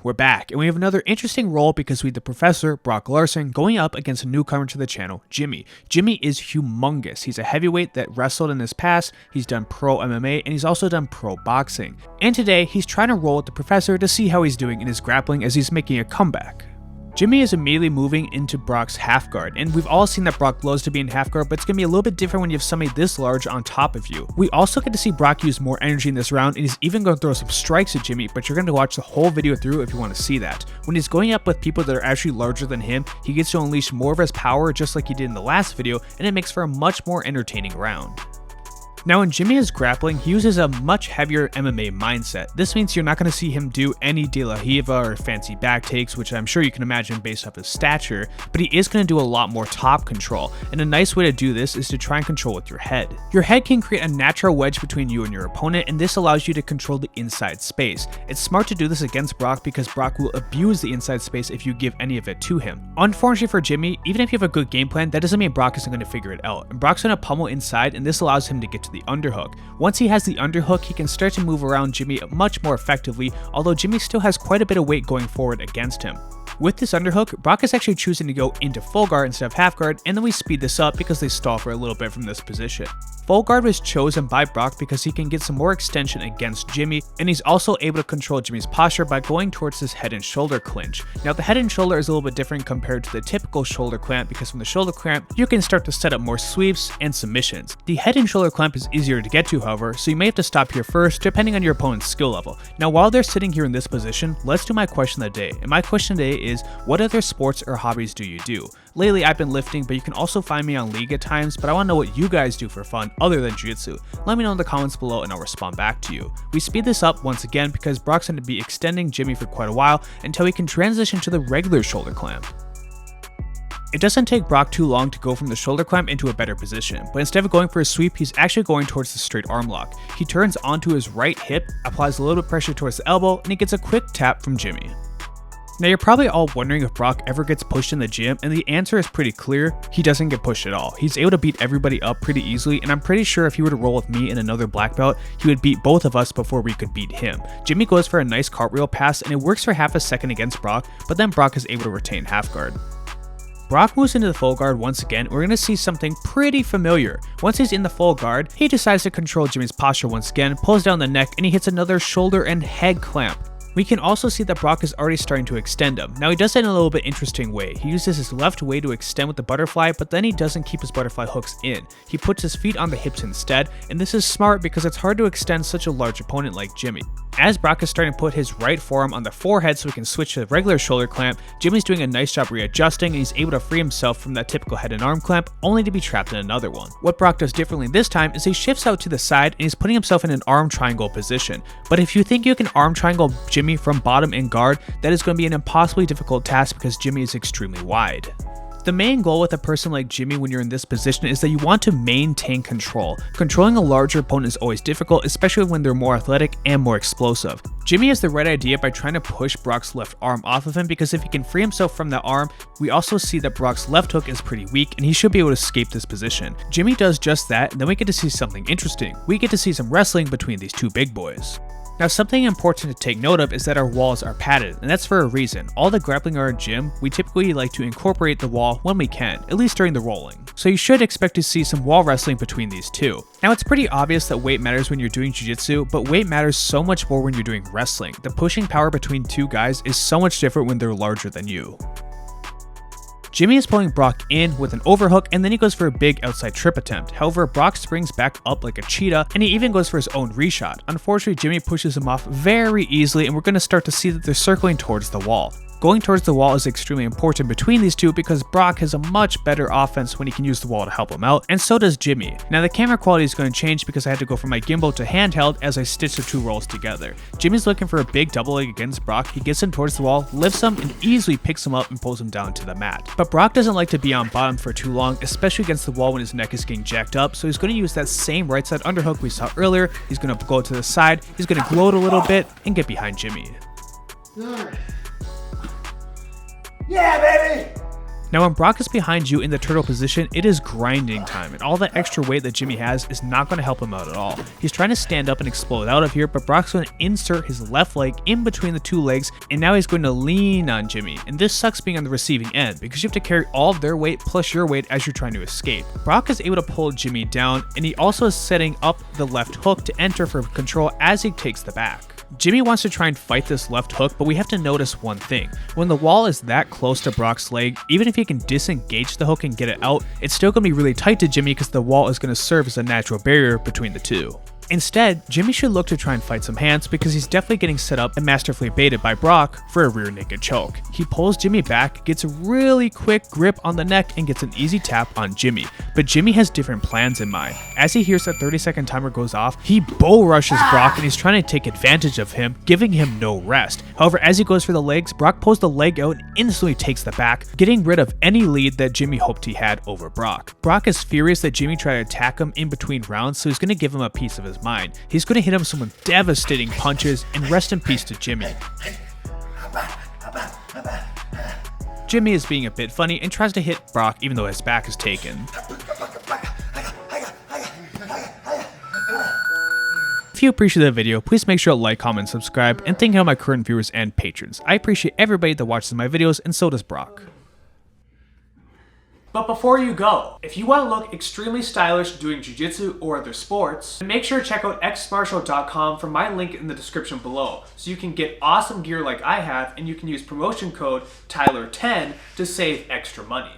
we're back, and we have another interesting role because we have the professor, Brock Larson, going up against a newcomer to the channel, Jimmy. Jimmy is humongous. He's a heavyweight that wrestled in his past, he's done pro MMA, and he's also done pro boxing. And today, he's trying to roll with the professor to see how he's doing in his grappling as he's making a comeback. Jimmy is immediately moving into Brock's half guard, and we've all seen that Brock loves to be in half guard, but it's going to be a little bit different when you have somebody this large on top of you. We also get to see Brock use more energy in this round, and he's even going to throw some strikes at Jimmy, but you're going to watch the whole video through if you want to see that. When he's going up with people that are actually larger than him, he gets to unleash more of his power just like he did in the last video, and it makes for a much more entertaining round. Now when Jimmy is grappling, he uses a much heavier MMA mindset. This means you're not going to see him do any de la riva or fancy back takes, which I'm sure you can imagine based off his stature, but he is going to do a lot more top control, and a nice way to do this is to try and control with your head. Your head can create a natural wedge between you and your opponent, and this allows you to control the inside space. It's smart to do this against Brock because Brock will abuse the inside space if you give any of it to him. Unfortunately for Jimmy, even if you have a good game plan, that doesn't mean Brock isn't going to figure it out, and Brock's going to pummel inside, and this allows him to get to the underhook. Once he has the underhook, he can start to move around Jimmy much more effectively, although Jimmy still has quite a bit of weight going forward against him. With this underhook, Brock is actually choosing to go into full guard instead of half guard, and then we speed this up because they stall for a little bit from this position. Full guard was chosen by Brock because he can get some more extension against Jimmy, and he's also able to control Jimmy's posture by going towards his head and shoulder clinch. Now the head and shoulder is a little bit different compared to the typical shoulder clamp because from the shoulder clamp, you can start to set up more sweeps and submissions. The head and shoulder clamp is easier to get to, however, so you may have to stop here first depending on your opponent's skill level. Now while they're sitting here in this position, let's do my question of the day, and my question today is, what other sports or hobbies do you do? Lately I've been lifting, but you can also find me on League at times, but I want to know what you guys do for fun other than jiu-jitsu. Let me know in the comments below and I'll respond back to you. We speed this up once again because Brock's going to be extending Jimmy for quite a while until he can transition to the regular shoulder clamp. It doesn't take Brock too long to go from the shoulder clamp into a better position, but instead of going for a sweep, he's actually going towards the straight arm lock. He turns onto his right hip, applies a little bit of pressure towards the elbow, and he gets a quick tap from Jimmy. Now you're probably all wondering if Brock ever gets pushed in the gym, and the answer is pretty clear. He doesn't get pushed at all. He's able to beat everybody up pretty easily, and I'm pretty sure if he were to roll with me in another black belt, he would beat both of us before we could beat him. Jimmy goes for a nice cartwheel pass, and it works for half a second against Brock, but then Brock is able to retain half guard. Brock moves into the full guard once again, and we're going to see something pretty familiar. Once he's in the full guard, he decides to control Jimmy's posture once again, pulls down the neck, and he hits another shoulder and head clamp. We can also see that Brock is already starting to extend him. Now he does it in a little bit interesting way. He uses his left way to extend with the butterfly, but then he doesn't keep his butterfly hooks in. He puts his feet on the hips instead, and this is smart because it's hard to extend such a large opponent like Jimmy. As Brock is starting to put his right forearm on the forehead so he can switch to the regular shoulder clamp, Jimmy's doing a nice job readjusting, and he's able to free himself from that typical head and arm clamp, only to be trapped in another one. What Brock does differently this time is he shifts out to the side and he's putting himself in an arm triangle position. But if you think you can arm triangle Jimmy from bottom and guard, that is going to be an impossibly difficult task because Jimmy is extremely wide. The main goal with a person like Jimmy when you're in this position is that you want to maintain control. Controlling a larger opponent is always difficult, especially when they're more athletic and more explosive. Jimmy has the right idea by trying to push Brock's left arm off of him because if he can free himself from that arm, we also see that Brock's left hook is pretty weak and he should be able to escape this position. Jimmy does just that, and then we get to see something interesting. We get to see some wrestling between these two big boys. Now something important to take note of is that our walls are padded, and that's for a reason. All the grappling in our gym, we typically like to incorporate the wall when we can, at least during the rolling. So you should expect to see some wall wrestling between these two. Now it's pretty obvious that weight matters when you're doing jiu-jitsu, but weight matters so much more when you're doing wrestling. The pushing power between two guys is so much different when they're larger than you. Jimmy is pulling Brock in with an overhook, and then he goes for a big outside trip attempt. However, Brock springs back up like a cheetah, and he even goes for his own reshot. Unfortunately, Jimmy pushes him off very easily, and we're going to start to see that they're circling towards the wall. Going towards the wall is extremely important between these two because Brock has a much better offense when he can use the wall to help him out, and so does Jimmy. Now the camera quality is going to change because I had to go from my gimbal to handheld as I stitch the two rolls together. Jimmy's looking for a big double leg against Brock. He gets him towards the wall, lifts him, and easily picks him up and pulls him down to the mat. But Brock doesn't like to be on bottom for too long, especially against the wall when his neck is getting jacked up, so he's going to use that same right side underhook we saw earlier. He's going to go to the side, he's going to gloat a little bit, and get behind Jimmy. Yeah, baby! Now when Brock is behind you in the turtle position, it is grinding time, and all that extra weight that Jimmy has is not going to help him out at all. He's trying to stand up and explode out of here, but Brock's going to insert his left leg in between the two legs, and now he's going to lean on Jimmy. And this sucks being on the receiving end, because you have to carry all of their weight plus your weight as you're trying to escape. Brock is able to pull Jimmy down, and he also is setting up the left hook to enter for control as he takes the back. Jimmy wants to try and fight this left hook, but we have to notice one thing. When the wall is that close to Brock's leg, even if he can disengage the hook and get it out, it's still going to be really tight to Jimmy because the wall is going to serve as a natural barrier between the two. Instead, Jimmy should look to try and fight some hands because he's definitely getting set up and masterfully baited by Brock for a rear naked choke. He pulls Jimmy back, gets a really quick grip on the neck, and gets an easy tap on Jimmy. But Jimmy has different plans in mind. As he hears that 30-second timer goes off, he bull rushes Brock and he's trying to take advantage of him, giving him no rest. However, as he goes for the legs, Brock pulls the leg out and instantly takes the back, getting rid of any lead that Jimmy hoped he had over Brock. Brock is furious that Jimmy tried to attack him in between rounds, so he's going to give him a piece of his mind. He's going to hit him some devastating punches, and rest in peace to Jimmy. Jimmy is being a bit funny and tries to hit Brock even though his back is taken. If you appreciate the video, please make sure to like, comment, subscribe, and thank you to my current viewers and patrons. I appreciate everybody that watches my videos, and so does Brock. But before you go, if you want to look extremely stylish doing jiu-jitsu or other sports, then make sure to check out xmartial.com from my link in the description below, so you can get awesome gear like I have, and you can use promotion code Tyler10 to save extra money.